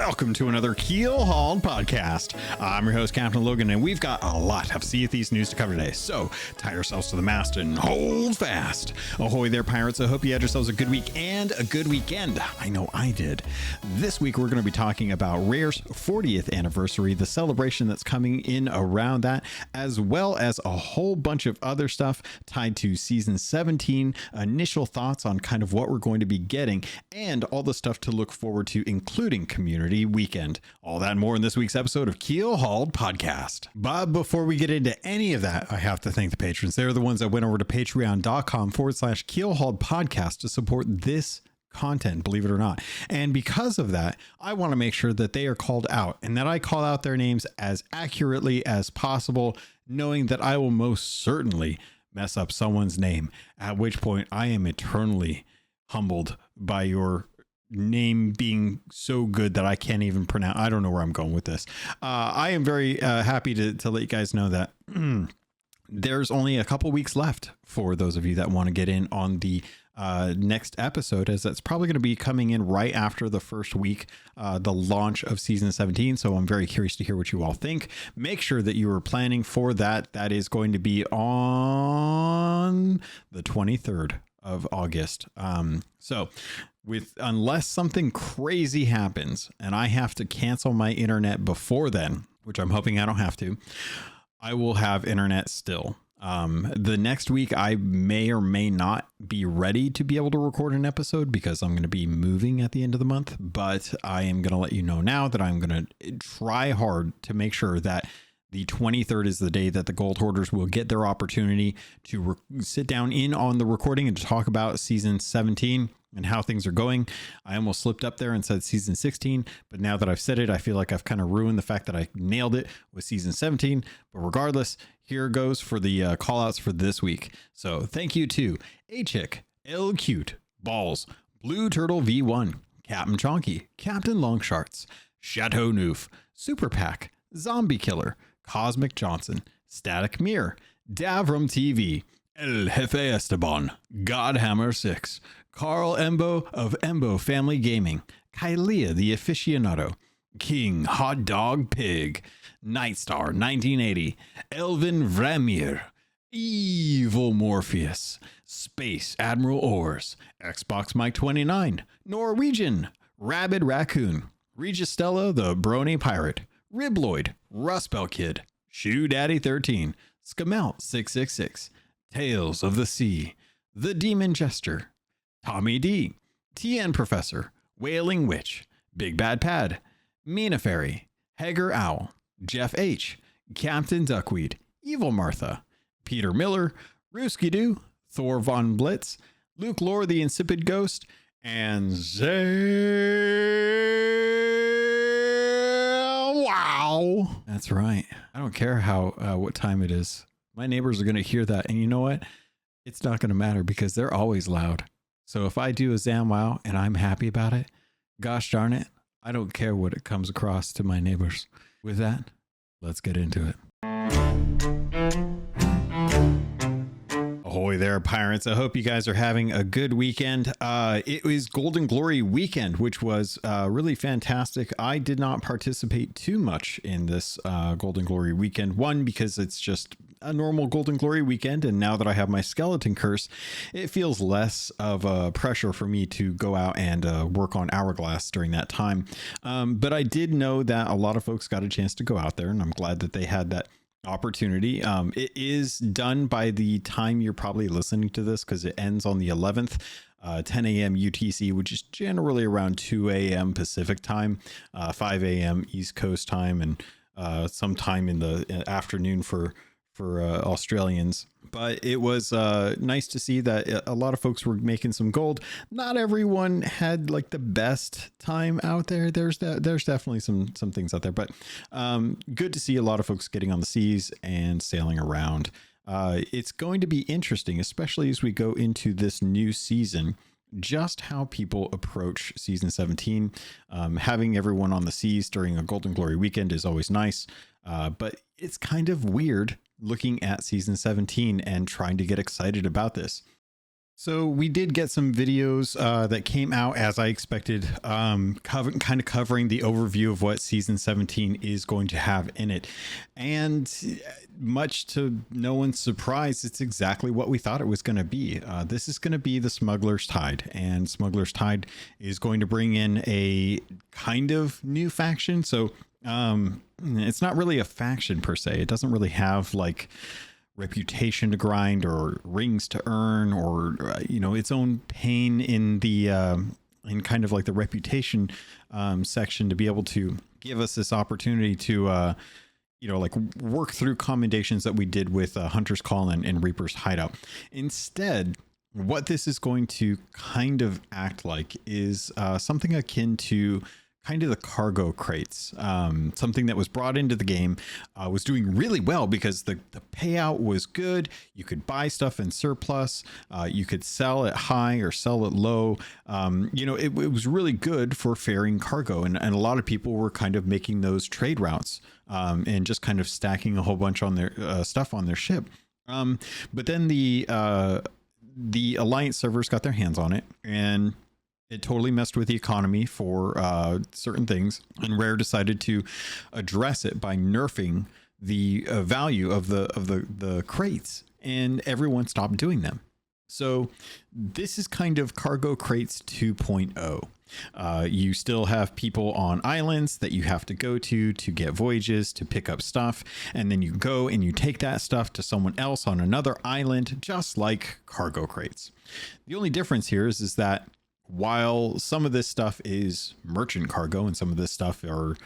Welcome to another Keelhauled podcast. I'm your host, CaptainLogun, and we've got a lot of Sea of Thieves news to cover today. So tie yourselves to the mast and hold fast. Ahoy there, pirates. I hope you had yourselves a good week and a good weekend. I know I did. This week, we're going to be talking about Rare's 40th anniversary, the celebration that's coming in around that, as well as a whole bunch of other stuff tied to Season 17, initial thoughts on kind of what we're going to be getting, and all the stuff to look forward to, including Community Weekend. All that and more in this week's episode of Keelhauled Podcast. But before we get into any of that, I have to thank the patrons. They're the ones that went over to patreon.com/Keelhauled Podcast to support this content, believe it or not. And because of that, I want to make sure that they are called out and that I call out their names as accurately as possible, knowing that I will most certainly mess up someone's name, at which point I am eternally humbled by your name being so good that I can't even pronounce. I don't know where I'm going with this. I am very happy to let you guys know that there's only a couple weeks left for those of you that want to get in on the next episode, as that's probably going to be coming in right after the first week, the launch of season 17. So I'm very curious to hear what you all think. Make sure that you are planning for that. That is going to be on the 23rd of August. So unless something crazy happens and I have to cancel my internet before then, which I'm hoping I don't have to, I will have internet still. The next week I may or may not be ready to be able to record an episode because I'm going to be moving at the end of the month, but I am going to let you know now that I'm going to try hard to make sure that the 23rd is the day that the Gold Hoarders will get their opportunity to sit down in on the recording and to talk about season 17 and how things are going. I almost slipped up there and said season 16, but now that I've said it, I feel like I've kind of ruined the fact that I nailed it with season 17. But regardless, here goes for the call outs for this week. So thank you to A-Chick, L Cute, Balls, Blue Turtle V1, Captain Chonky, Captain Longsharts, Chateau Noof, Super Pack, Zombie Killer, Cosmic Johnson, Static Mirror, Davram TV, El Jefe Esteban, Godhammer 6, Carl Embo of Embo Family Gaming, Kylea the Aficionado, King Hot Dog Pig, Nightstar 1980, Elvin Vramir, Evil Morpheus, Space Admiral Ors, Xbox Mike 29, Norwegian, Rabid Raccoon, Registella the Brony Pirate, Ribloid, Rustbelt Kid, Shoe Daddy 13, Skamelt 666, Tales of the Sea, The Demon Jester, Tommy D, TN Professor, Wailing Witch, Big Bad Pad, Mina Fairy, Hager Owl, Jeff H, Captain Duckweed, Evil Martha, Peter Miller, Rooski Doo, Thor Von Blitz, Luke Lore the Insipid Ghost, and Zay. Wow. That's right. I don't care what time it is. My neighbors are going to hear that. And you know what? It's not going to matter because they're always loud. So if I do a Zam Wow and I'm happy about it, gosh darn it, I don't care what it comes across to my neighbors. With that, let's get into it. Ahoy there, pirates. I hope you guys are having a good weekend. It was Golden Glory weekend, which was really fantastic. I did not participate too much in this Golden Glory weekend. One, because it's just a normal Golden Glory weekend. And now that I have my skeleton curse, it feels less of a pressure for me to go out and work on Hourglass during that time. But I did know that a lot of folks got a chance to go out there, and I'm glad that they had that opportunity. It is done by the time you're probably listening to this because it ends on the 11th, 10 a.m. UTC, which is generally around 2 a.m. Pacific time, 5 a.m. East Coast time, and sometime in the afternoon for Australians. But it was nice to see that a lot of folks were making some gold. Not everyone had like the best time out there. There's definitely some things out there, but good to see a lot of folks getting on the seas and sailing around. It's going to be interesting, especially as we go into this new season, just how people approach season 17. Having everyone on the seas during a Golden Glory weekend is always nice, but it's kind of weird looking at season 17 and trying to get excited about this. So we did get some videos that came out as I expected, kind of covering the overview of what season 17 is going to have in it. And much to no one's surprise, it's exactly what we thought it was going to be. This is going to be the Smuggler's Tide, and Smuggler's Tide is going to bring in a kind of new faction. So it's not really a faction per se. It doesn't really have like reputation to grind or rings to earn, or its own pain in the in kind of like the reputation section to be able to give us this opportunity to like work through commendations that we did with Hunter's Call and Reaper's Hideout. Instead, what this is going to kind of act like is something akin to kind of the cargo crates, something that was brought into the game, was doing really well because the payout was good. You could buy stuff in surplus, you could sell it high or sell it low. It was really good for ferrying cargo, and a lot of people were kind of making those trade routes and just kind of stacking a whole bunch on their stuff on their ship. But then the Alliance servers got their hands on it, and it totally messed with the economy for certain things, and Rare decided to address it by nerfing the value of the crates, and everyone stopped doing them. So this is kind of Cargo Crates 2.0. You still have people on islands that you have to go to get voyages, to pick up stuff, and then you go and you take that stuff to someone else on another island, just like Cargo Crates. The only difference here is that while some of this stuff is merchant cargo and some of this stuff are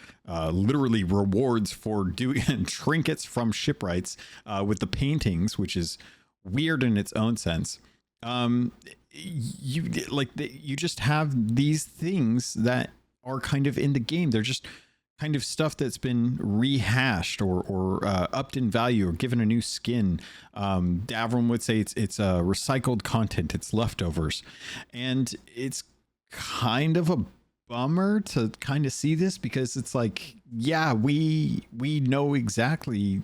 literally rewards for doing trinkets from shipwrights with the paintings, which is weird in its own sense, you just have these things that are kind of in the game. They're just kind of stuff that's been rehashed or upped in value or given a new skin. Davram would say it's recycled content, it's leftovers. And it's kind of a bummer to kind of see this, because it's like, yeah, we know exactly,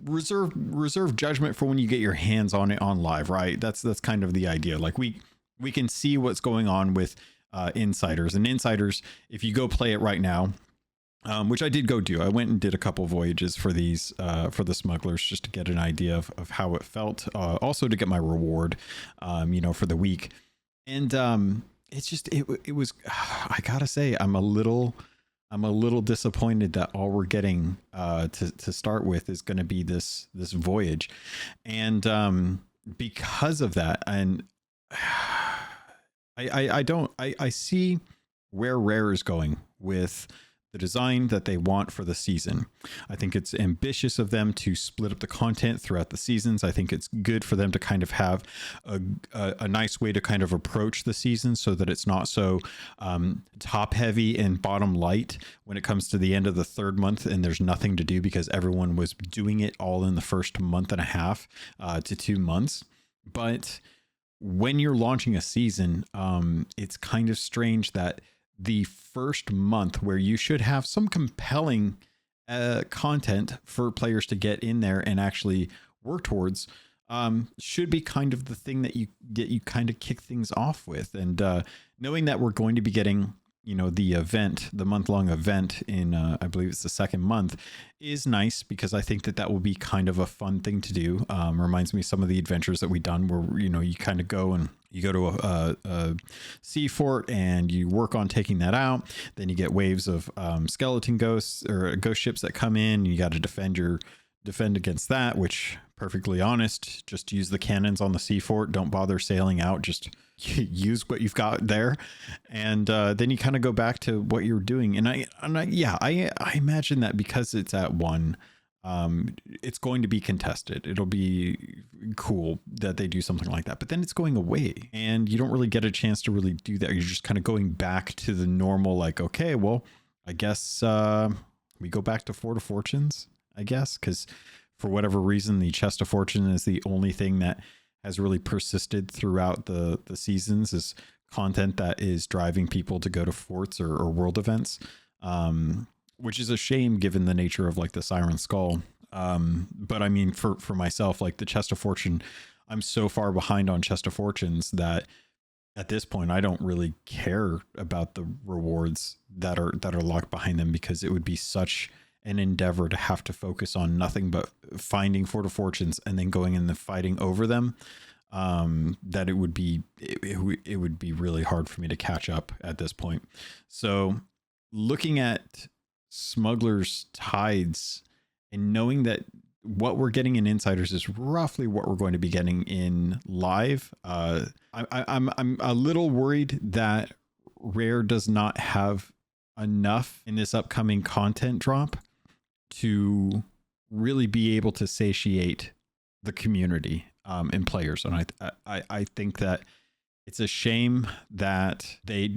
reserve judgment for when you get your hands on it on live, right? That's kind of the idea. Like we can see what's going on with insiders, and insiders, if you go play it right now, which I did go do, I went and did a couple voyages for these for the smugglers, just to get an idea of how it felt, also to get my reward for the week. And it's just it was I gotta say, I'm a little disappointed that all we're getting to start with is going to be this voyage, and because of that, and I see where Rare is going with the design that they want for the season. I think it's ambitious of them to split up the content throughout the seasons. I think it's good for them to kind of have a nice way to kind of approach the season, so that it's not so top heavy and bottom light when it comes to the end of the third month and there's nothing to do, because everyone was doing it all in the first month and a half to 2 months. But when you're launching a season, it's kind of strange that the first month, where you should have some compelling content for players to get in there and actually work towards, should be kind of the thing that you kind of kick things off with. And knowing that we're going to be getting the month-long event in I believe it's the second month, is nice, because I think that will be kind of a fun thing to do. Reminds me of some of the adventures that we've done, where you kind of go and you go to a sea fort and you work on taking that out. Then you get waves of skeleton ghosts or ghost ships that come in. You got to defend against that, which, perfectly honest, just use the cannons on the sea fort. Don't bother sailing out. Just use what you've got there, and then you kind of go back to what you're doing. And I imagine that because it's at 1, it's going to be contested. It'll be cool that they do something like that, but then it's going away and you don't really get a chance to really do that. You're just kind of going back to the normal, like, okay, well, I guess we go back to Fort of Fortunes, I guess, because for whatever reason, the Chest of Fortune is the only thing that has really persisted throughout the seasons, is content that is driving people to go to forts or world events, which is a shame given the nature of like the Siren Skull But I mean, for myself, like the Chest of Fortune, I'm so far behind on Chest of Fortunes that at this point, I don't really care about the rewards that are locked behind them, because it would be such an endeavor to have to focus on nothing but finding Fort of Fortunes and then going in the fighting over them. That it would be really hard for me to catch up at this point. So looking at Smuggler's Tides and knowing that what we're getting in Insiders is roughly what we're going to be getting in Live, I'm a little worried that Rare does not have enough in this upcoming content drop to really be able to satiate the community and players. And I think that it's a shame that they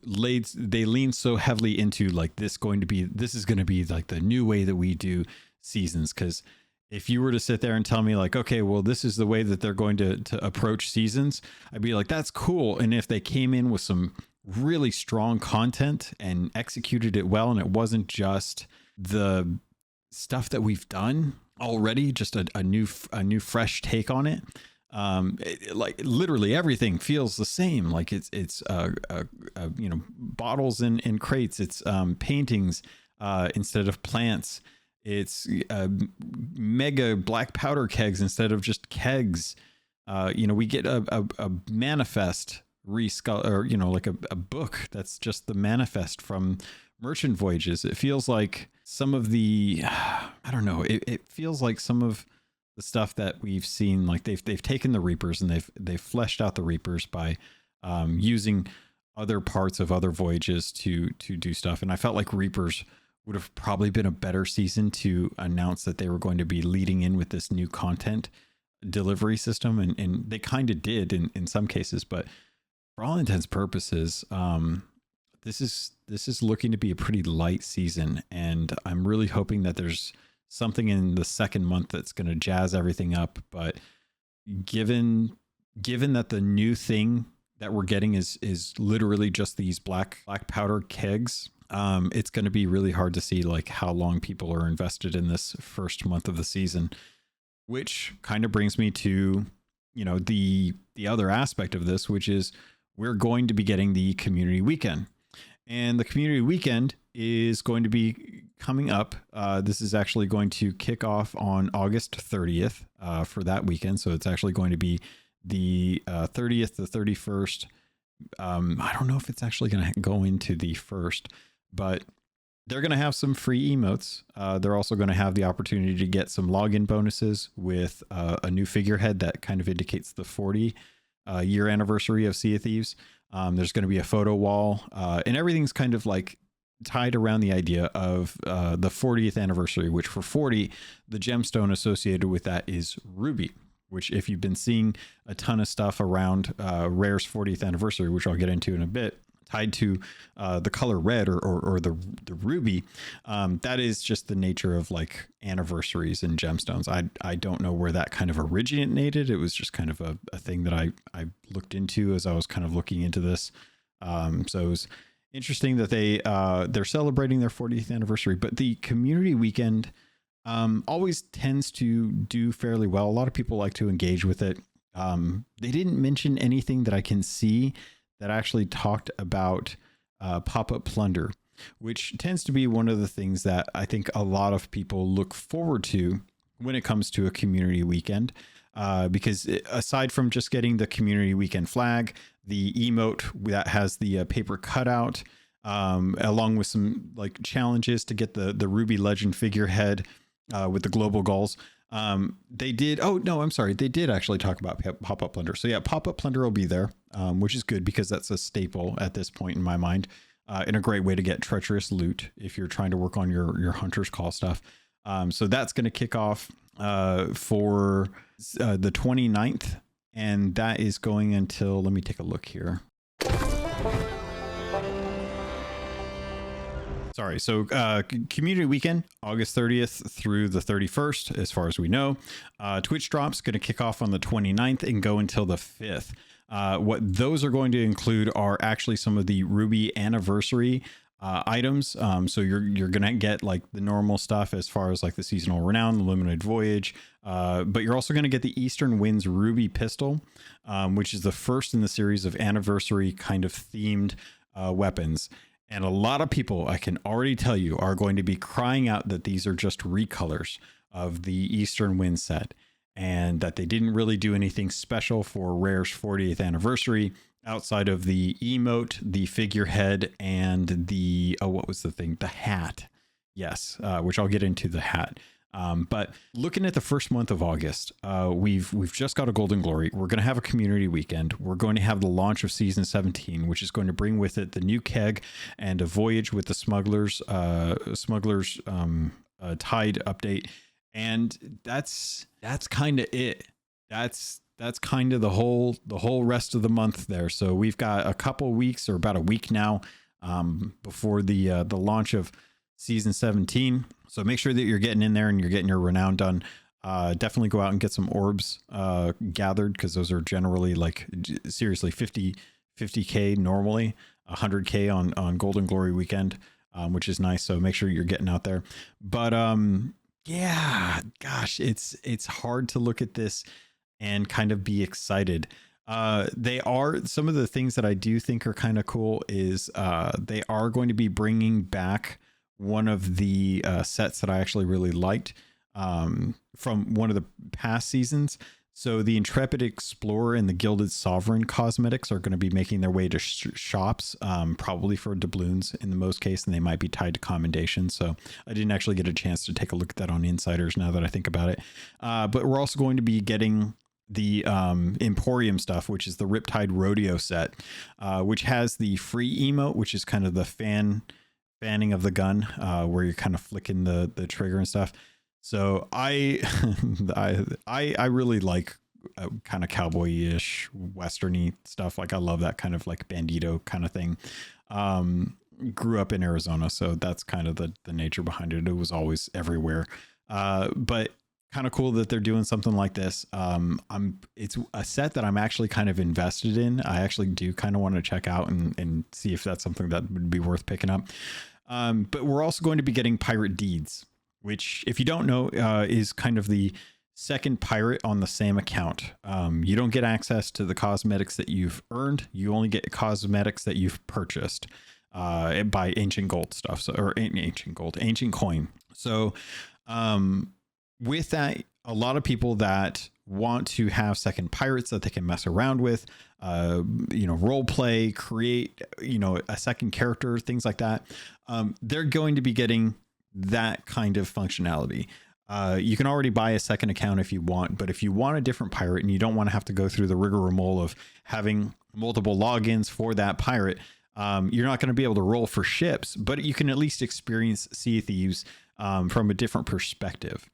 lean so heavily into like this is going to be like the new way that we do seasons. Because if you were to sit there and tell me like, okay, well, this is the way that they're going to approach seasons, I'd be like, that's cool. And if they came in with some really strong content and executed it well, and it wasn't just the stuff that we've done already, just a new fresh take on it. Like literally everything feels the same. Like it's bottles in crates. It's paintings instead of plants. It's mega black powder kegs instead of just kegs. We get a manifest or like a book that's just the manifest from Merchant Voyages. It feels like some of the, I don't know, it feels like some of the stuff that we've seen, like they've taken the Reapers and they've fleshed out the Reapers by using other parts of other voyages to do stuff. And I felt like Reapers would have probably been a better season to announce that they were going to be leading in with this new content delivery system. And they kind of did in some cases, but for all intents and purposes, this is looking to be a pretty light season. And I'm really hoping that there's something in the second month that's going to jazz everything up. But given that the new thing that we're getting is literally just these black powder kegs, it's going to be really hard to see like how long people are invested in this first month of the season, which kind of brings me to, the other aspect of this, which is we're going to be getting the community weekend. And the community weekend is going to be coming up. This is actually going to kick off on August 30th for that weekend. So it's actually going to be the 30th, the 31st. I don't know if it's actually going to go into the 1st, but they're going to have some free emotes. They're also going to have the opportunity to get some login bonuses with a new figurehead that kind of indicates the 40-year anniversary of Sea of Thieves. There's going to be a photo wall, and everything's kind of like tied around the idea of the 40th anniversary, which for 40, the gemstone associated with that is ruby, which if you've been seeing a ton of stuff around Rare's 40th anniversary, which I'll get into in a bit, tied to the color red or the ruby, that is just the nature of like anniversaries and gemstones. I don't know where that kind of originated. It was just kind of a thing that I looked into as I was kind of looking into this. So it was interesting that they're celebrating their 40th anniversary, but the community weekend always tends to do fairly well. A lot of people like to engage with it. They didn't mention anything that I can see that actually talked about pop-up plunder, which tends to be one of the things that I think a lot of people look forward to when it comes to a community weekend. Because aside from just getting the community weekend flag, the emote that has the paper cutout, along with some like challenges to get the Ruby Legend figurehead with the global goals. They did. Oh no, I'm sorry. They did actually talk about pop-up plunder. So yeah, pop-up plunder will be there, which is good because that's a staple at this point in my mind, and a great way to get treacherous loot if you're trying to work on your hunter's call stuff. So that's going to kick off for the 29th, and that is going until, let me take a look here. Sorry. So community weekend, August 30th through the 31st, as far as we know. Twitch drops going to kick off on the 29th and go until the 5th. What those are going to include are actually some of the Ruby anniversary items. So you're gonna get like the normal stuff as far as like the seasonal renown, the limited voyage, but you're also gonna get the Eastern Winds Ruby pistol, which is the first in the series of anniversary kind of themed weapons. And a lot of people, I can already tell you, are going to be crying out that these are just recolors of the Eastern Wind set, and that they didn't really do anything special for Rare's 40th anniversary outside of the emote, the figurehead, and the, what was the thing? The hat. Yes, which I'll get into the hat. But looking at the first month of August, we've just got a Golden Glory. We're going to have a community weekend. We're going to have the launch of season 17, which is going to bring with it the new keg and a voyage with the smugglers tide update. And that's kind of it. That's kind of the whole rest of the month there. So we've got a couple weeks, or about a week now, before the launch of season 17. So make sure that you're getting in there and you're getting your renown done. Definitely go out and get some orbs gathered, because those are generally like seriously 50k normally, 100k on Golden Glory weekend, which is nice. So make sure you're getting out there. But yeah, gosh, it's hard to look at this and kind of be excited. They are, some of the things that I do think are kind of cool is they are going to be bringing back one of the sets that I actually really liked from one of the past seasons. So the Intrepid Explorer and the Gilded Sovereign cosmetics are going to be making their way to shops, probably for doubloons in the most case, and they might be tied to commendations. So I didn't actually get a chance to take a look at that on Insiders now that I think about it. But we're also going to be getting the Emporium stuff, which is the Riptide Rodeo set, which has the free emote, which is kind of the fanning of the gun, where you're kind of flicking the trigger and stuff. So I really like kind of cowboy-ish, westerny stuff. Like I love that kind of like bandito kind of thing. Grew up in Arizona, so that's kind of the nature behind it. It was always everywhere. But kind of cool that they're doing something like this. It's a set that I'm actually kind of invested in. I actually do kind of want to check out and see if that's something that would be worth picking up. But we're also going to be getting Pirate Deeds, which, if you don't know, is kind of the second pirate on the same account. You don't get access to the cosmetics that you've earned. You only get cosmetics that you've purchased by ancient gold stuff. So, or ancient coin. So, with that, a lot of people that want to have second pirates that they can mess around with, role play, create, a second character, things like that. They're going to be getting that kind of functionality. You can already buy a second account if you want, but if you want a different pirate and you don't want to have to go through the rigmarole of having multiple logins for that pirate, you're not going to be able to roll for ships, but you can at least experience Sea of Thieves from a different perspective.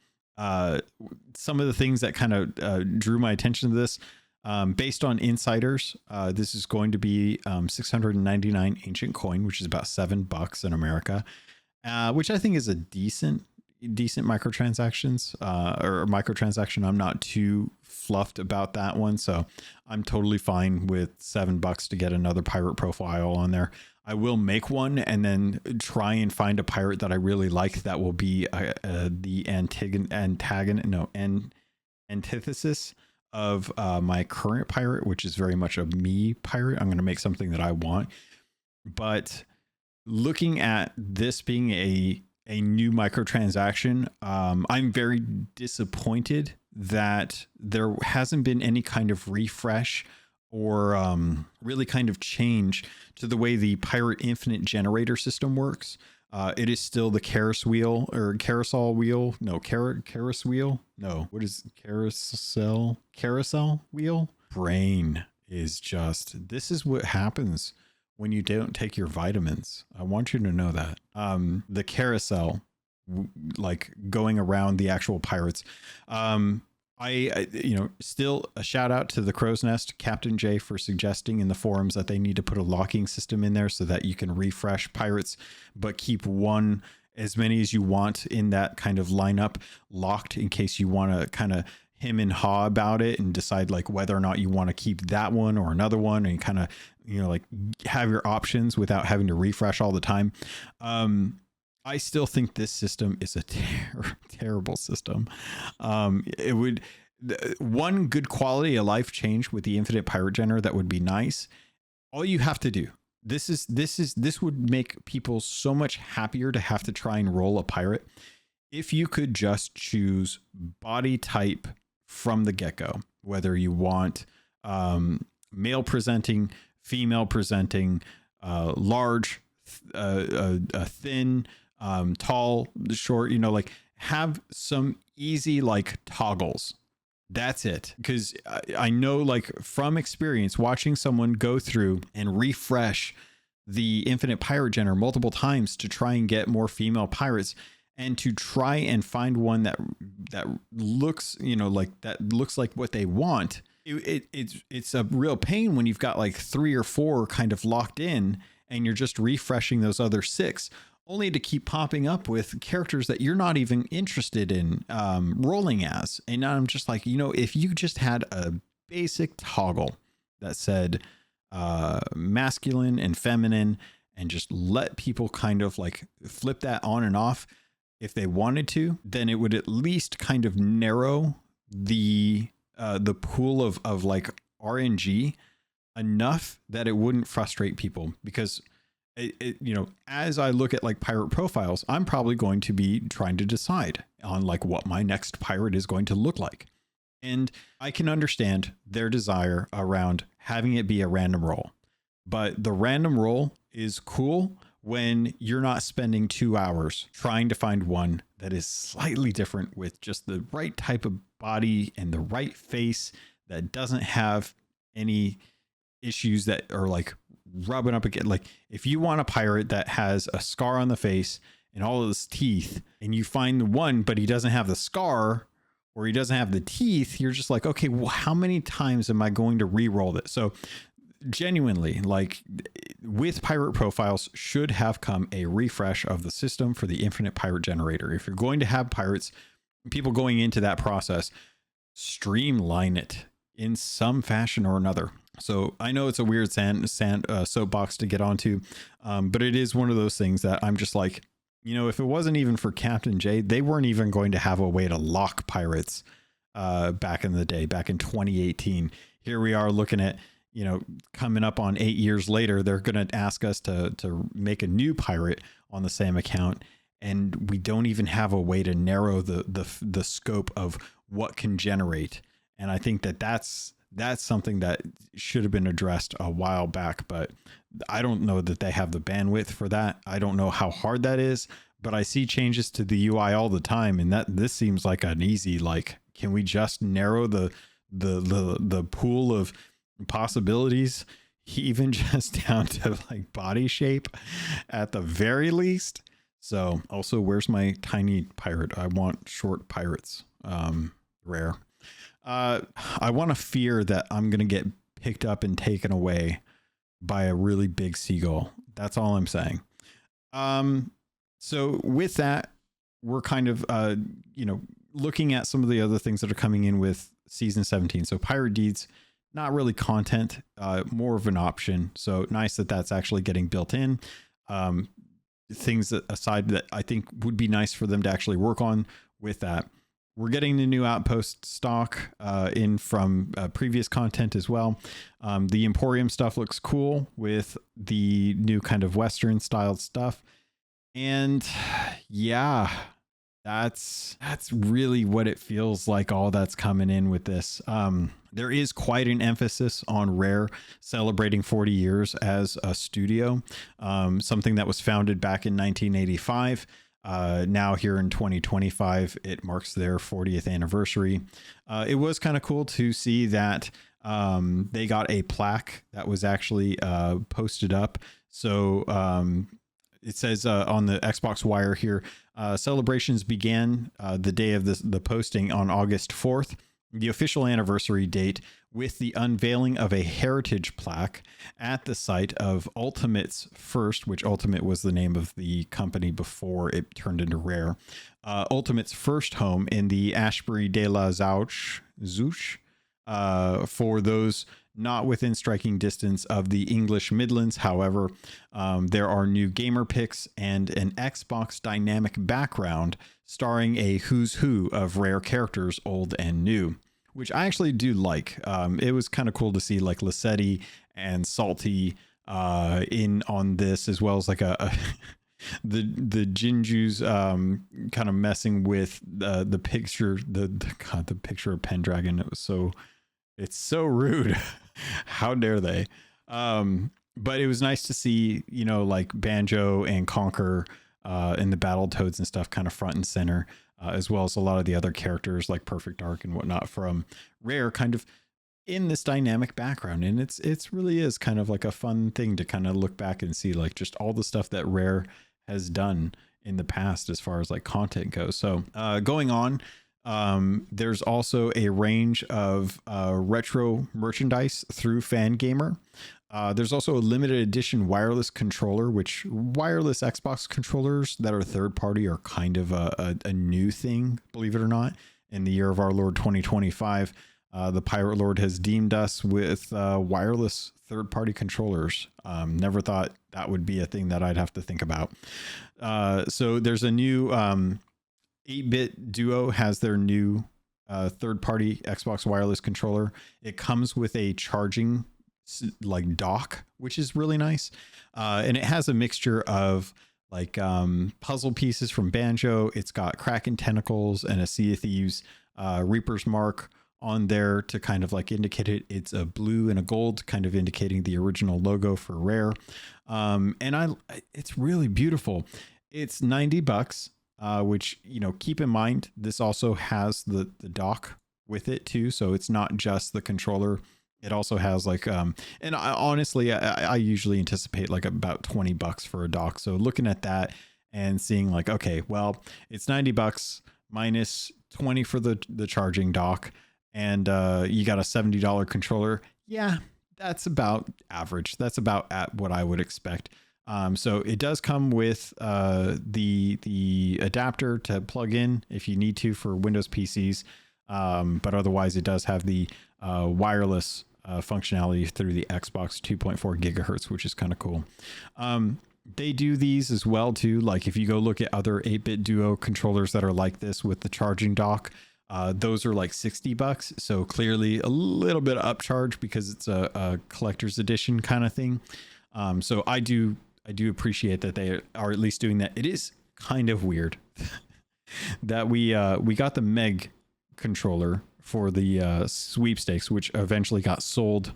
Some of the things that kind of drew my attention to this, based on Insiders, this is going to be 699 ancient coin, which is about $7 in America, which I think is a decent microtransactions or microtransaction. I'm not too fluffed about that one, so I'm totally fine with $7 to get another pirate profile on there. I will make one and then try and find a pirate that I really like that will be the antithesis of my current pirate, which is very much a me pirate. I'm going to make something that I want. But looking at this being a new microtransaction, I'm very disappointed that there hasn't been any kind of refresh or really kind of change to the way the Pirate Infinite generator system works. It is still the carousel wheel. No, what is carousel wheel? Brain is just, this is what happens when you don't take your vitamins. I want you to know that. The carousel, like going around the actual pirates. I still a shout out to the Crow's Nest, Captain J, for suggesting in the forums that they need to put a locking system in there so that you can refresh pirates, but keep as many as you want in that kind of lineup locked in case you want to kind of him and haw about it and decide like whether or not you want to keep that one or another one, and kind of, like have your options without having to refresh all the time. I still think this system is a terrible system. It would, one good quality of life change with the infinite pirate generator that would be nice. All you have to do, this would make people so much happier to have to try and roll a pirate if you could just choose body type from the get-go, whether you want male presenting, female presenting, large, thin, tall, short, like have some easy like toggles. That's it. Because I know, like from experience, watching someone go through and refresh the infinite pirate generator multiple times to try and get more female pirates, and to try and find one that looks, looks like what they want. It's a real pain when you've got like 3 or 4 kind of locked in, and you're just refreshing those other 6, only to keep popping up with characters that you're not even interested in rolling as. And I'm just like, if you just had a basic toggle that said masculine and feminine, and just let people kind of like flip that on and off if they wanted to, then it would at least kind of narrow the pool of like RNG enough that it wouldn't frustrate people. Because as I look at like pirate profiles, I'm probably going to be trying to decide on like what my next pirate is going to look like. And I can understand their desire around having it be a random roll, but the random roll is cool when you're not spending 2 hours trying to find one that is slightly different with just the right type of body and the right face that doesn't have any issues that are like rubbing up again. Like if you want a pirate that has a scar on the face and all of his teeth, and you find the one, but he doesn't have the scar or he doesn't have the teeth, you're just like, okay, well, how many times am I going to re-roll this? So genuinely, like with pirate profiles should have come a refresh of the system for the infinite pirate generator. If you're going to have pirates, people going into that process, streamline it in some fashion or another. So I know it's a weird soapbox to get onto, but it is one of those things that I'm just like, if it wasn't even for Captain J, they weren't even going to have a way to lock pirates back in the day, back in 2018. Here we are looking at, coming up on 8 years later, they're going to ask us to make a new pirate on the same account. And we don't even have a way to narrow the scope of what can generate. And I think that's something that should have been addressed a while back, but I don't know that they have the bandwidth for that. I don't know how hard that is, but I see changes to the UI all the time. And this seems like an easy, like, can we just narrow the pool of possibilities, even just down to like body shape at the very least? So also, where's my tiny pirate? I want short pirates. Rare. I want to fear that I'm going to get picked up and taken away by a really big seagull. That's all I'm saying. So with that, we're kind of, looking at some of the other things that are coming in with season 17. So pirate deeds, not really content, more of an option. So nice that that's actually getting built in. Things that aside that I think would be nice for them to actually work on with that. We're getting the new outpost stock in from previous content as well. The Emporium stuff looks cool with the new kind of Western styled stuff. And yeah, that's really what it feels like, all that's coming in with this. There is quite an emphasis on Rare celebrating 40 years as a studio, something that was founded back in 1985. Now here in 2025, it marks their 40th anniversary. It was kind of cool to see that they got a plaque that was actually posted up. So it says on the Xbox Wire here, celebrations began the day of the posting on August 4th. The official anniversary date with the unveiling of a heritage plaque at the site of Ultimate's first, which Ultimate was the name of the company before it turned into Rare, Ultimate's first home in the Ashbury de la Zouch, for those not within striking distance of the English Midlands. However, there are new gamer picks and an Xbox dynamic background starring a who's who of Rare characters, old and new, which I actually do like. It was kind of cool to see like Lissetti and Salty in on this, as well as like a the Jinju's kind of messing with the picture, the picture of Pendragon. It's so rude. How dare they? But it was nice to see, you know, like Banjo and Conker and the Battletoads and stuff kind of front and center, as well as a lot of the other characters like Perfect Dark and whatnot from Rare kind of in this dynamic background. And it's really is kind of like a fun thing to kind of look back and see like just all the stuff that Rare has done in the past as far as like content goes. So going on, there's also a range of retro merchandise through Fangamer. There's also a limited edition wireless controller, which wireless Xbox controllers that are third party are kind of a new thing, believe it or not. In the year of our Lord 2025, the Pirate Lord has deemed us with wireless third party controllers. Never thought that would be a thing that I'd have to think about. So there's a new 8-Bit Duo has their new third-party Xbox wireless controller. It comes with a charging like dock, which is really nice. And it has a mixture of like puzzle pieces from Banjo. It's got Kraken tentacles and a Sea of Thieves Reaper's mark on there to kind of like indicate it. It's a blue and a gold, kind of indicating the original logo for Rare. And it's really beautiful. It's $90. Which, you know, keep in mind, this also has the dock with it too. So it's not just the controller. It also has like, and honestly, I usually anticipate like about $20 for a dock. So looking at that and seeing like, okay, well, it's $90 minus 20 for the charging dock. And you got a $70 controller. Yeah, that's about average. That's about at what I would expect. So it does come with the adapter to plug in if you need to for Windows PCs, but otherwise it does have the wireless functionality through the Xbox 2.4 gigahertz, which is kind of cool. They do these as well too. Like if you go look at other 8-Bit Duo controllers that are like this with the charging dock, those are like $60. So clearly a little bit of upcharge because it's a collector's edition kind of thing. So I do appreciate that they are at least doing that. It is kind of weird that we got the Meg controller for the sweepstakes, which eventually got sold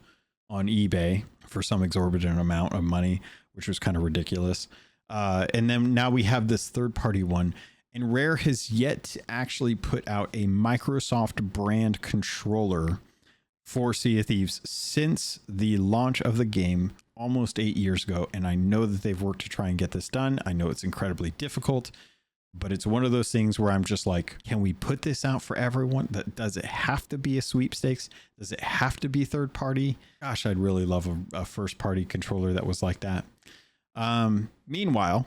on eBay for some exorbitant amount of money, which was kind of ridiculous. And then now we have this third-party one, and Rare has yet to actually put out a Microsoft brand controller for Sea of Thieves since the launch of the game almost 8 years ago. And I know that they've worked to try and get this done. I know it's incredibly difficult, but it's one of those things where I'm just like, can we put this out for everyone? Does it have to be a sweepstakes? Does it have to be third party? Gosh, I'd really love a first party controller that was like that. Meanwhile,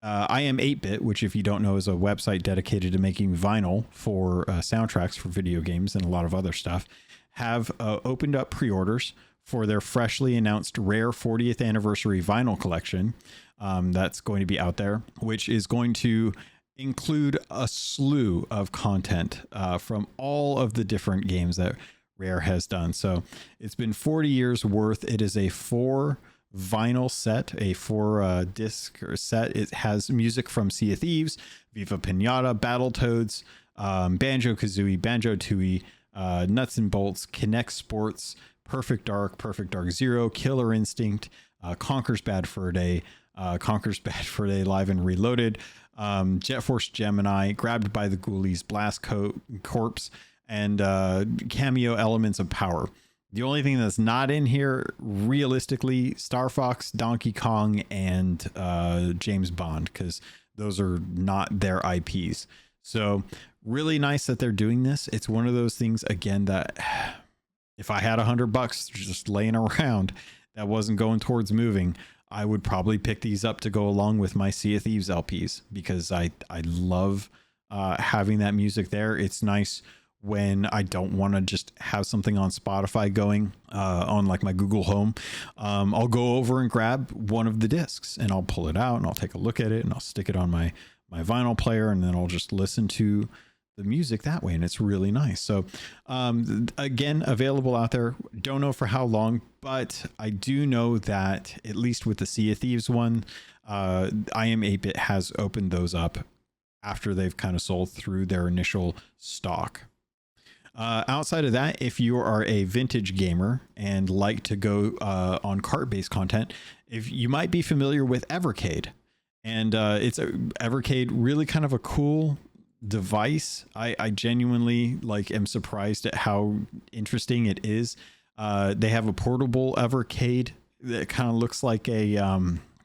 I Am 8-Bit, which if you don't know is a website dedicated to making vinyl for soundtracks for video games and a lot of other stuff, have opened up pre-orders for their freshly announced Rare 40th anniversary vinyl collection that's going to be out there, which is going to include a slew of content from all of the different games that Rare has done. So it's been 40 years worth. It is a 4 vinyl set, a 4 disc set. It has music from Sea of Thieves, Viva Pinata, Battletoads, Banjo-Kazooie, Banjo-Tooie, Nuts and Bolts, Kinect Sports, Perfect Dark Zero, Killer Instinct, Conker's Bad Fur Day, Conker's Bad Fur Day Live and Reloaded, Jet Force Gemini, Grabbed by the Ghoulies, Blast Corpse, and cameo Elements of Power. The only thing that's not in here, realistically, Star Fox, Donkey Kong, and James Bond, because those are not their IPs. So really nice that they're doing this. It's one of those things, again, that if I had $100 just laying around that wasn't going towards moving, I would probably pick these up to go along with my Sea of Thieves LPs, because I love having that music there. It's nice when I don't want to just have something on Spotify going on like my Google Home. I'll go over and grab one of the discs and I'll pull it out and I'll take a look at it and I'll stick it on my vinyl player, and then I'll just listen to the music that way, and it's really nice. So again, available out there. Don't know for how long, but I do know that at least with the Sea of Thieves one, I Am 8-Bit has opened those up after they've kind of sold through their initial stock. Outside of that, if you are a vintage gamer and like to go on cart-based content, if you might be familiar with Evercade, and it's Evercade, really kind of a cool device. I genuinely am surprised at how interesting it is. They have a portable Evercade that kind of looks like a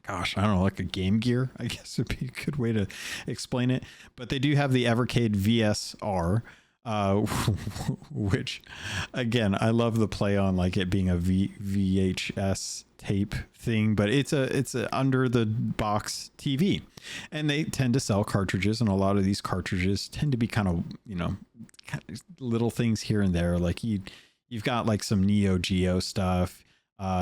gosh, I don't know, like a Game Gear, I guess would be a good way to explain it. But they do have the Evercade VSR, which again, I love the play on like it being a VHS tape thing, but it's a under the box TV, and they tend to sell cartridges, and a lot of these cartridges tend to be kind of, kind of little things here and there. Like you've got like some Neo Geo stuff.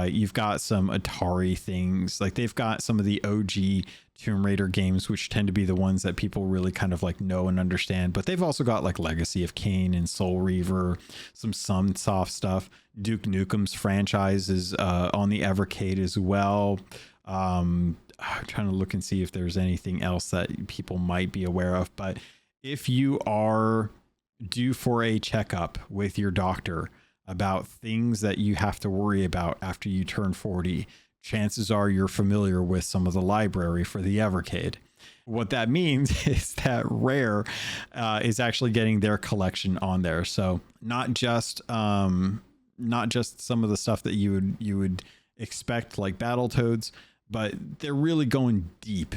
You've got some Atari things. Like they've got some of the OG Tomb Raider games, which tend to be the ones that people really kind of like know and understand. But they've also got like Legacy of Kain and Soul Reaver, some Sunsoft stuff. Duke Nukem's franchise is on the Evercade as well. I'm trying to look and see if there's anything else that people might be aware of. But if you are due for a checkup with your doctor about things that you have to worry about after you turn 40, chances are you're familiar with some of the library for the Evercade. What that means is that Rare is actually getting their collection on there. So not just some of the stuff that you would expect, like Battletoads, but they're really going deep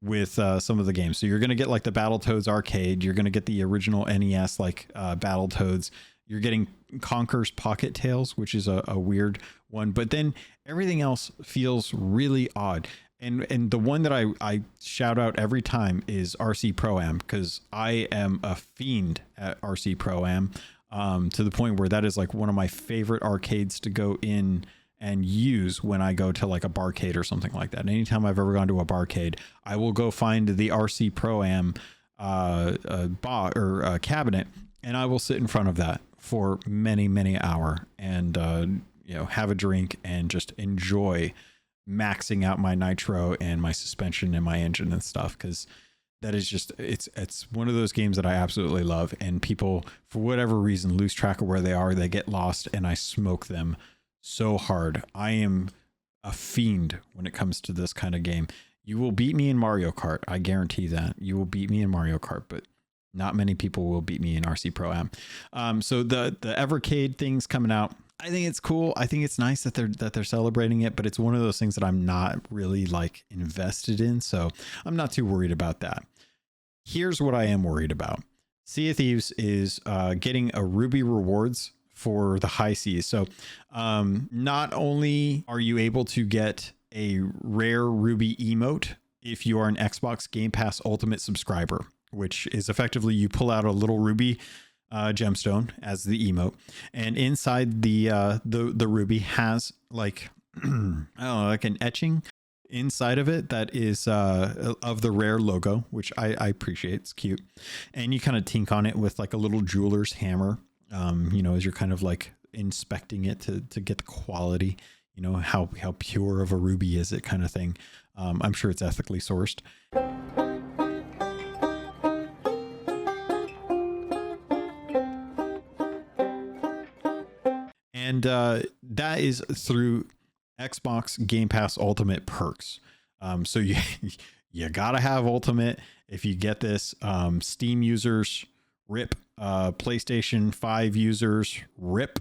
with some of the games. So you're going to get like the Battletoads arcade. You're going to get the original NES Battletoads. You're getting Conker's Pocket Tales, which is a weird one, but then everything else feels really odd. And the one that I shout out every time is RC Pro-Am, because I am a fiend at RC Pro-Am, to the point where that is like one of my favorite arcades to go in and use when I go to like a barcade or something like that. Anytime I've ever gone to a barcade, I will go find the RC Pro-Am cabinet, and I will sit in front of that for many hours and have a drink and just enjoy maxing out my nitro and my suspension and my engine and stuff, because that is just it's one of those games that I absolutely love, and people for whatever reason lose track of where they are. They get lost, and I smoke them so hard. I am a fiend when it comes to this kind of game. You will beat me in Mario Kart, I guarantee that. You will beat me in Mario Kart, but not many people will beat me in RC Pro-Am. So the Evercade thing's coming out. I think it's cool. I think it's nice that they're celebrating it, but it's one of those things that I'm not really like invested in. So I'm not too worried about that. Here's what I am worried about. Sea of Thieves is getting a Ruby rewards for the high seas. So not only are you able to get a rare Ruby emote if you are an Xbox Game Pass Ultimate subscriber, which is effectively you pull out a little ruby gemstone as the emote, and inside the ruby has like I don't know, like an etching inside of it that is of the Rare logo, which I appreciate. It's cute, and you kind of tink on it with like a little jeweler's hammer, as you're kind of like inspecting it to get the quality, how pure of a ruby is it, kind of thing. I'm sure it's ethically sourced. And that is through Xbox Game Pass Ultimate perks. So you gotta have Ultimate if you get this. Steam users, RIP. PlayStation 5 users, RIP.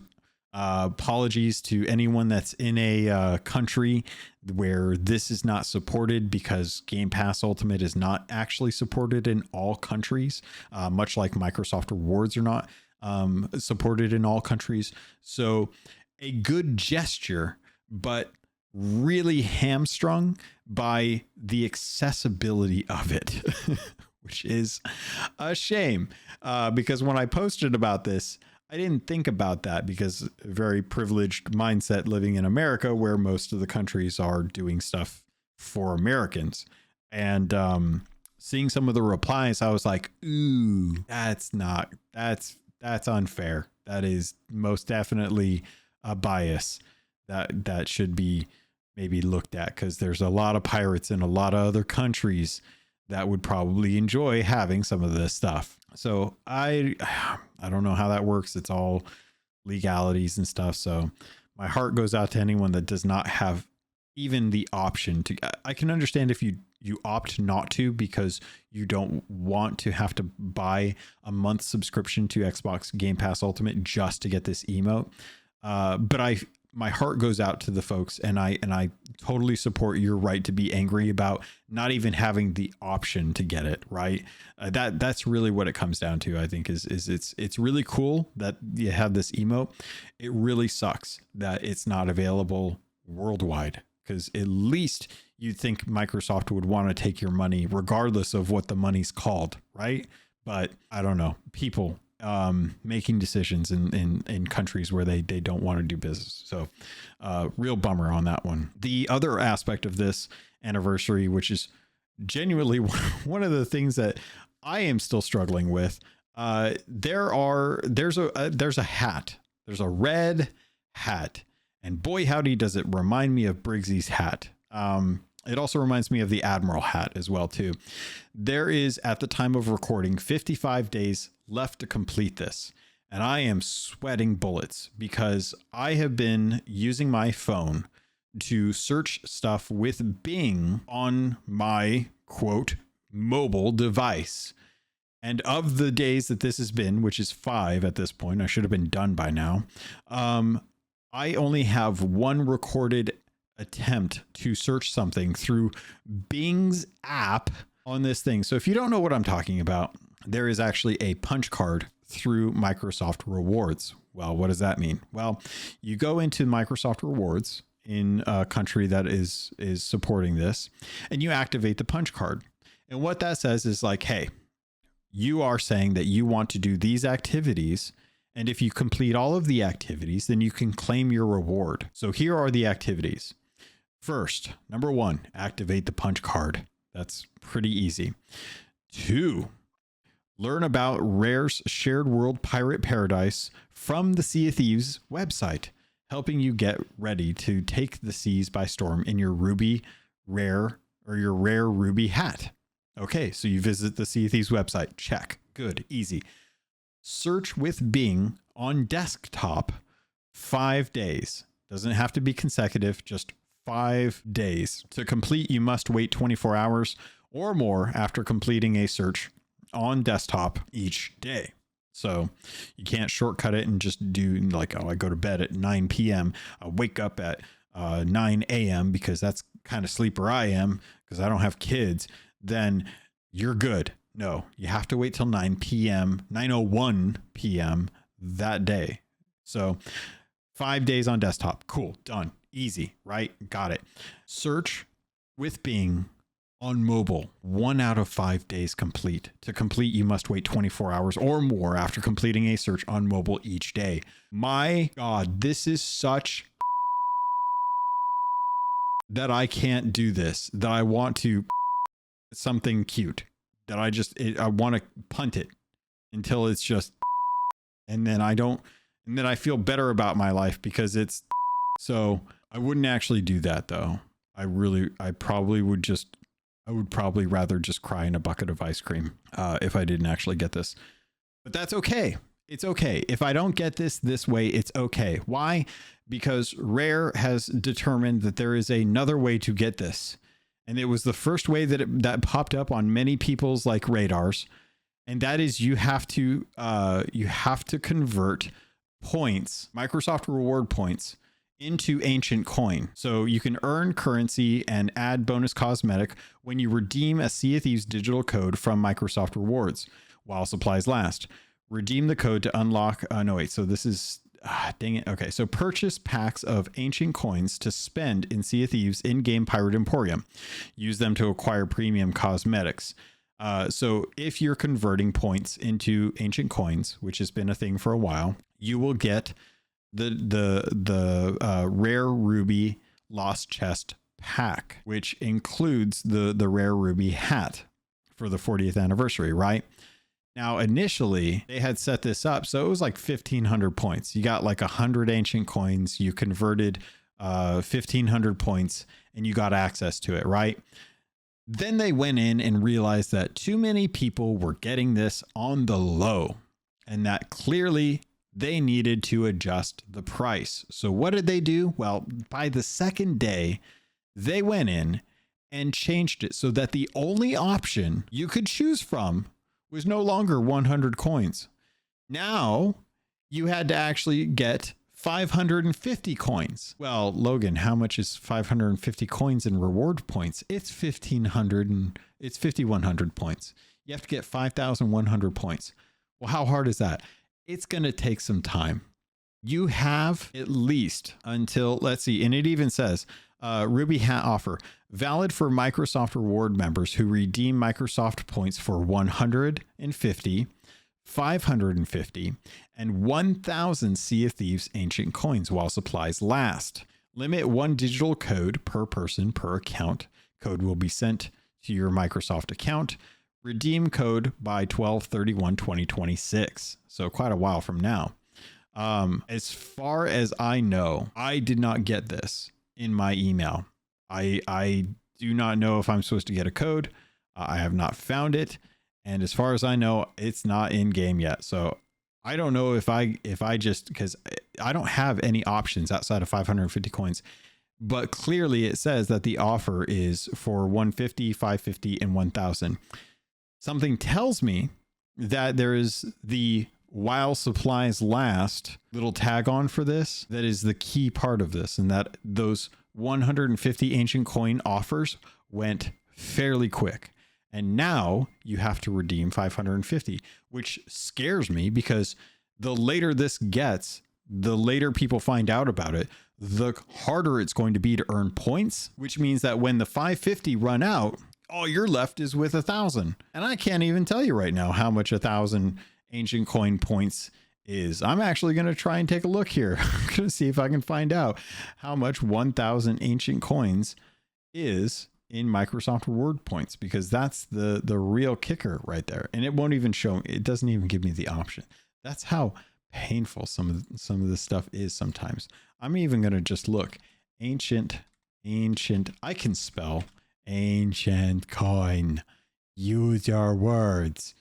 Apologies to anyone that's in a country where this is not supported, because Game Pass Ultimate is not actually supported in all countries, much like Microsoft Rewards are not. supported in all countries. So a good gesture, but really hamstrung by the accessibility of it, which is a shame. Because when I posted about this, I didn't think about that, because a very privileged mindset living in America, where most of the countries are doing stuff for Americans. And seeing some of the replies, I was like, ooh, that's unfair. That is most definitely a bias that should be maybe looked at, because there's a lot of pirates in a lot of other countries that would probably enjoy having some of this stuff. So I don't know how that works. It's all legalities and stuff. So my heart goes out to anyone that does not have even the option to. I can understand if you opt not to, because you don't want to have to buy a month subscription to Xbox Game Pass Ultimate just to get this emote. But my heart goes out to the folks, and I totally support your right to be angry about not even having the option to get it, right? That's really what it comes down to, I think, is it's really cool that you have this emote. It really sucks that it's not available worldwide, because at least you'd think Microsoft would want to take your money regardless of what the money's called, right? But I don't know, people making decisions in countries where they don't want to do business. So real bummer on that one. The other aspect of this anniversary, which is genuinely one of the things that I am still struggling with, there's a hat. There's a red hat, and boy howdy does it remind me of Briggsy's hat. It also reminds me of the Admiral hat as well too. There is, at the time of recording, 55 days left to complete this. And I am sweating bullets, because I have been using my phone to search stuff with Bing on my quote mobile device. And of the days that this has been, which is 5 at this point, I should have been done by now. I only have one recorded attempt to search something through Bing's app on this thing. So if you don't know what I'm talking about, there is actually a punch card through Microsoft Rewards. Well, what does that mean? Well, you go into Microsoft Rewards in a country that is supporting this, and you activate the punch card. And what that says is like, hey, you are saying that you want to do these activities, and if you complete all of the activities, then you can claim your reward. So here are the activities. First, number 1, activate the punch card. That's pretty easy. 2, learn about Rare's shared world pirate paradise from the Sea of Thieves website, helping you get ready to take the seas by storm in your ruby rare or your rare ruby hat. Okay, so you visit the Sea of Thieves website. Check. Good. Easy. Search with Bing on desktop 5 days. Doesn't have to be consecutive, just 5 days. To complete, you must wait 24 hours or more after completing a search on desktop each day. So you can't shortcut it and just do like, oh, I go to bed at 9 p.m. I wake up at 9 a.m. because that's kind of sleeper I am, because I don't have kids. Then you're good. No, you have to wait till 9 p.m., 9:01 p.m. that day. So 5 days on desktop. Cool. Done. Easy, right? Got it. Search with Bing on mobile. 1 out of 5 days complete. To complete, you must wait 24 hours or more after completing a search on mobile each day. My God, this is such that I can't do this, that I want to something cute, that I want to punt it until it's just, and then I feel better about my life because it's, so I wouldn't actually do that though. I would probably rather just cry in a bucket of ice cream if I didn't actually get this, but that's okay. It's okay. If I don't get this way, it's okay. Why? Because Rare has determined that there is another way to get this. And it was the first way that popped up on many people's like radars. And that is you have to convert points, Microsoft reward points, into ancient coin. So you can earn currency and add bonus cosmetic when you redeem a Sea of Thieves digital code from Microsoft Rewards while supplies last. Redeem the code to unlock. No, wait. So this is, dang it. Okay. So purchase packs of ancient coins to spend in Sea of Thieves in-game Pirate Emporium. Use them to acquire premium cosmetics. So if you're converting points into ancient coins, which has been a thing for a while, you will get the rare ruby lost chest pack, which includes the rare ruby hat for the 40th anniversary, right? Now, initially they had set this up so it was like 1,500 points. You got like 100 ancient coins, you converted 1,500 points, and you got access to it, right? Then they went in and realized that too many people were getting this on the low, and that clearly they needed to adjust the price. So what did they do? Well, by the second day, they went in and changed it so that the only option you could choose from was no longer 100 coins. Now you had to actually get 550 coins. Well, Logan, how much is 550 coins in reward points? It's 1,500 and it's 5,100 points. You have to get 5,100 points. Well, how hard is that? It's going to take some time. You have at least until, let's see, and it even says Ruby Hat offer valid for Microsoft Reward members who redeem Microsoft points for 150, 550, and 1,000 Sea of Thieves ancient coins while supplies last. Limit 1 digital code per person per account. Code will be sent to your Microsoft account. Redeem code by 12/31/2026. So quite a while from now. As far as I know, I did not get this in my email. I do not know if I'm supposed to get a code. I have not found it. And as far as I know, it's not in game yet. So I don't know if I just, because I don't have any options outside of 550 coins, but clearly it says that the offer is for 150, 550, and 1,000. Something tells me that there is the while supplies last little tag on for this. That is the key part of this, and that those 150 ancient coin offers went fairly quick. And now you have to redeem 550, which scares me because the later this gets, the later people find out about it, the harder it's going to be to earn points, which means that when the 550 run out, all you're left is with 1,000. And I can't even tell you right now how much 1,000 ancient coin points is. I'm actually going to try and take a look here. I'm going to see if I can find out how much 1,000 ancient coins is in Microsoft Reward points, because that's the real kicker right there. And it won't even show, it doesn't even give me the option. That's how painful some of this stuff is sometimes. I'm even going to just look ancient, I can spell ancient coin. Use your words.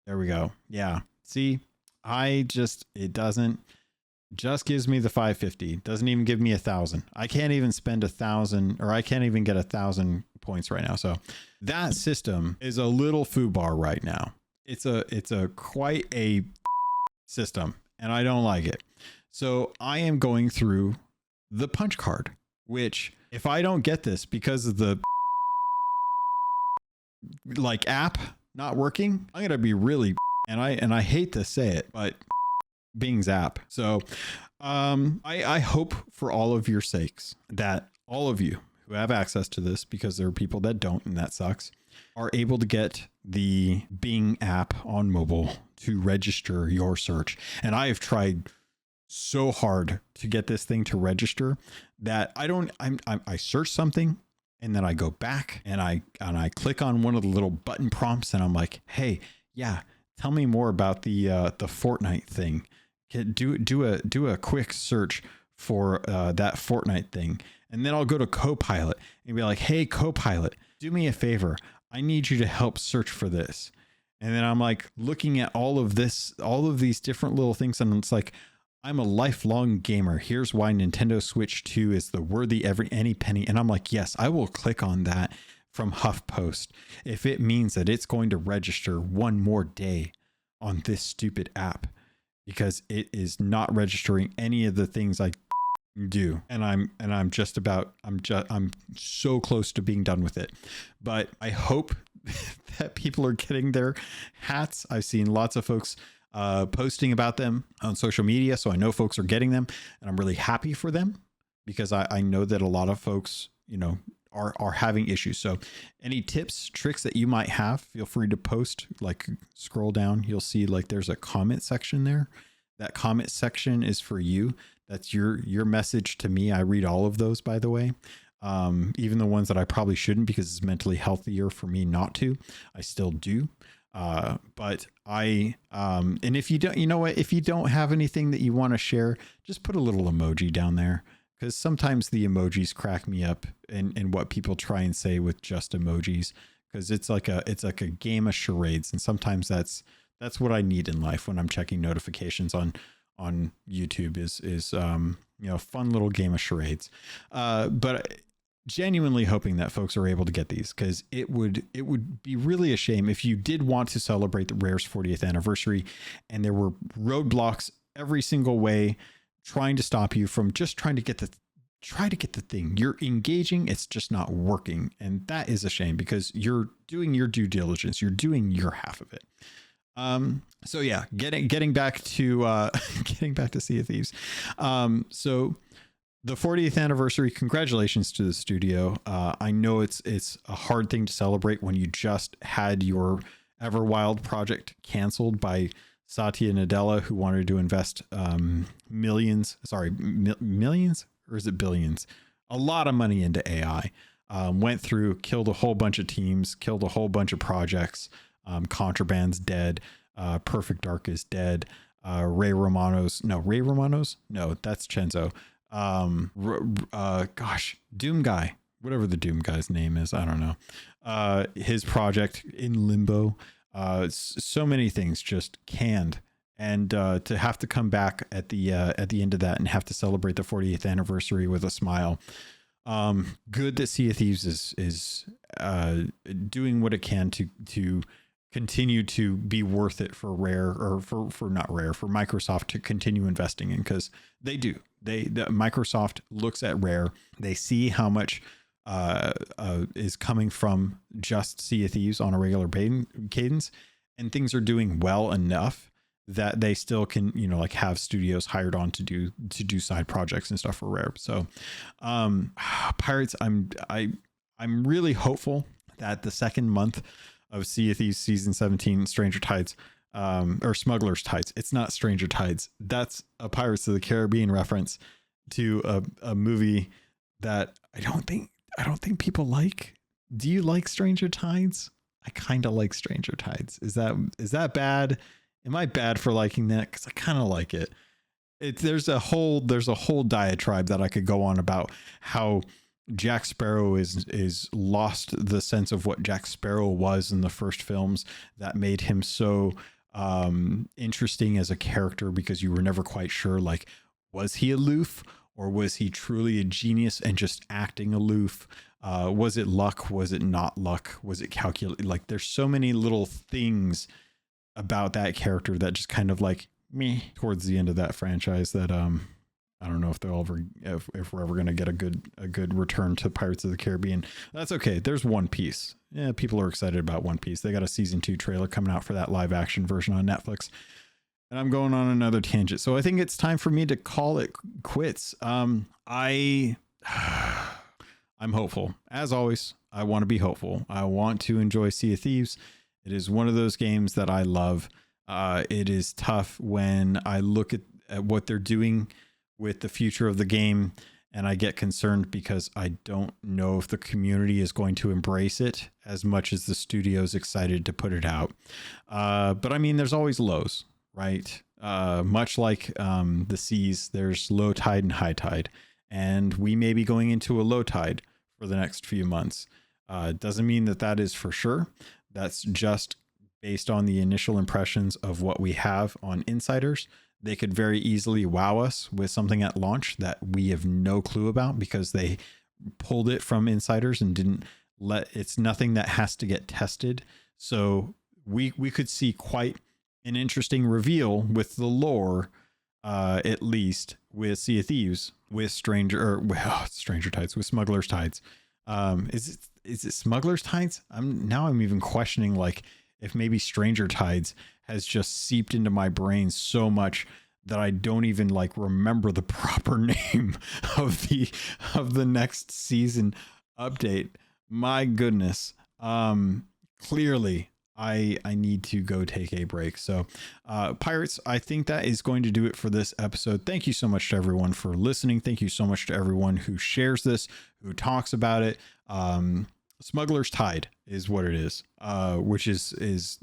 There we go. Yeah. See, it doesn't just gives me the 550. Doesn't even give me 1,000. I can't even spend 1,000, or I can't even get 1,000 points right now. So that system is a little foobar right now. It's a quite a system, and I don't like it. So I am going through the punch card, which if I don't get this because of the like app not working, I'm going to be really, and I hate to say it, but Bing's app. So I hope for all of your sakes that all of you who have access to this, because there are people that don't, and that sucks, are able to get the Bing app on mobile to register your search. And I have tried so hard to get this thing to register that I search something, and then I go back and I click on one of the little button prompts, and I'm like, hey, yeah, tell me more about the Fortnite thing. Do a quick search for that Fortnite thing. And then I'll go to Copilot and be like, hey, Copilot, do me a favor. I need you to help search for this. And then I'm like looking at all of these different little things. And it's like, I'm a lifelong gamer. Here's why Nintendo Switch 2 is the worthy any penny. And I'm like, yes, I will click on that from HuffPost if it means that it's going to register one more day on this stupid app, because it is not registering any of the things I do. And I'm so close to being done with it. But I hope that people are getting their hats. I've seen lots of folks posting about them on social media. So I know folks are getting them, and I'm really happy for them because I know that a lot of folks, you know, are having issues. So any tips, tricks that you might have, feel free to post. Like scroll down, you'll see like there's a comment section there. That comment section is for you. That's your message to me. I read all of those, by the way. Even the ones that I probably shouldn't because it's mentally healthier for me not to, I still do. But and if you don't, you know what, if you don't have anything that you want to share, just put a little emoji down there. Because sometimes the emojis crack me up and what people try and say with just emojis, because it's like a game of charades. And sometimes that's what I need in life when I'm checking notifications on YouTube is you know, fun little game of charades. But genuinely hoping that folks are able to get these, because it would be really a shame if you did want to celebrate the Rare's 40th anniversary and there were roadblocks every single way trying to stop you from just trying to get the thing. You're engaging, it's just not working. And that is a shame because you're doing your due diligence. You're doing your half of it. So yeah, getting back to getting back to Sea of Thieves. So the 40th anniversary, congratulations to the studio. I know it's a hard thing to celebrate when you just had your Everwild project canceled by Satya Nadella, who wanted to invest millions, or is it billions? A lot of money into AI. Went through, killed a whole bunch of teams, killed a whole bunch of projects. Contraband's dead. Perfect Dark is dead. Ray Romano's, no, that's Chenzo. Doom Guy, whatever the Doom Guy's name is, I don't know. His project in limbo. So many things just canned, and to have to come back at the end of that and have to celebrate the 40th anniversary with a smile. Good that Sea of Thieves is doing what it can to continue to be worth it for Rare, or for not Rare, for Microsoft to continue investing in, because they do. Microsoft looks at Rare, they see how much is coming from just Sea of Thieves on a regular cadence, and things are doing well enough that they still can, you know, like have studios hired on to do side projects and stuff for Rare. So Pirates, I'm really hopeful that the second month of Sea of Thieves season 17, Stranger Tides, or Smuggler's Tides, it's not Stranger Tides, that's a Pirates of the Caribbean reference to a movie that I don't think people like. Do you like Stranger Tides? I kind of like Stranger Tides. Is that bad? Am I bad for liking that? Because I kind of like it. There's a whole diatribe that I could go on about how Jack Sparrow is lost the sense of what Jack Sparrow was in the first films that made him so interesting as a character, because you were never quite sure, like, was he aloof or was he truly a genius and just acting aloof? Was it luck? Was it not luck? Was it calculated? Like, there's so many little things about that character that just kind of like me towards the end of that franchise that I don't know if they'll ever, if we're ever going to get a good return to Pirates of the Caribbean. That's okay. There's One Piece. Yeah, people are excited about One Piece. They got a season 2 trailer coming out for that live action version on Netflix. And I'm going on another tangent. So I think it's time for me to call it quits. I'm hopeful. As always, I want to be hopeful. I want to enjoy Sea of Thieves. It is one of those games that I love. It is tough when I look at what they're doing with the future of the game, and I get concerned because I don't know if the community is going to embrace it as much as the studio's excited to put it out. But I mean, there's always lows, right? Much like the seas, there's low tide and high tide, and we may be going into a low tide for the next few months. Doesn't mean that is for sure. That's just based on the initial impressions of what we have on insiders. They could very easily wow us with something at launch that we have no clue about because they pulled it from insiders and didn't it's nothing that has to get tested. So we could see quite an interesting reveal with the lore, at least with Sea of Thieves, with Stranger Tides, with Smuggler's Tides. Is it Smuggler's Tides? I'm even questioning, like, if maybe Stranger Tides has just seeped into my brain so much that I don't even like remember the proper name of the next season update. My goodness. Clearly I need to go take a break. So pirates, I think that is going to do it for this episode. Thank you so much to everyone for listening. Thank you so much to everyone who shares this, who talks about it. Smuggler's Tide is what it is, which is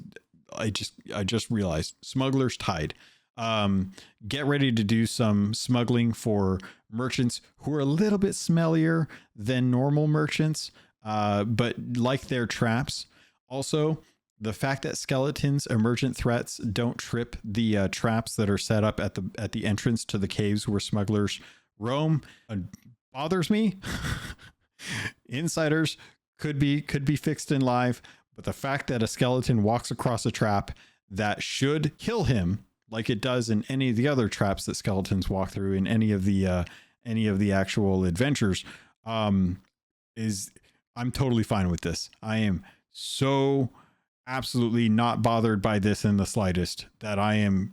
I just realized Smuggler's Tide. Get ready to do some smuggling for merchants who are a little bit smellier than normal merchants, but like their traps. Also, the fact that skeletons, emergent threats, don't trip the traps that are set up at the entrance to the caves where smugglers roam bothers me. Insiders could be fixed in live, but the fact that a skeleton walks across a trap that should kill him, like it does in any of the other traps that skeletons walk through in any of the actual adventures, I'm totally fine with this. I am so absolutely not bothered by this in the slightest that I am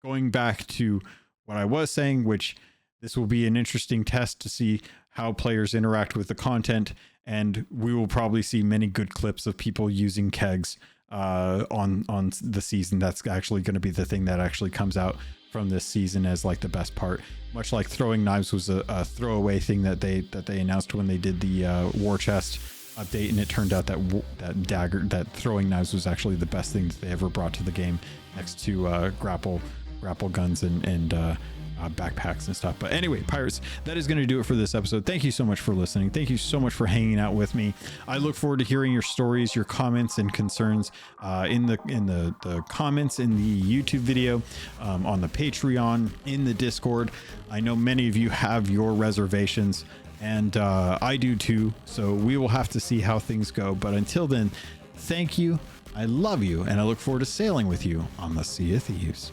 going back to what I was saying, which this will be an interesting test to see how players interact with the content, and we will probably see many good clips of people using kegs on the season. That's actually going to be the thing that actually comes out from this season as like the best part, much like throwing knives was a throwaway thing that they announced when they did the war chest update, and it turned out that throwing knives was actually the best thing that they ever brought to the game, next to grapple guns and backpacks and stuff. But anyway, pirates, that is going to do it for this episode. Thank you so much for listening. Thank you so much for hanging out with me. I look forward to hearing your stories, your comments and concerns in the comments in the YouTube video, on the Patreon, in the Discord. I know many of you have your reservations, and I do too, so we will have to see how things go. But until then, thank you, I love you, and I look forward to sailing with you on the Sea of Thieves.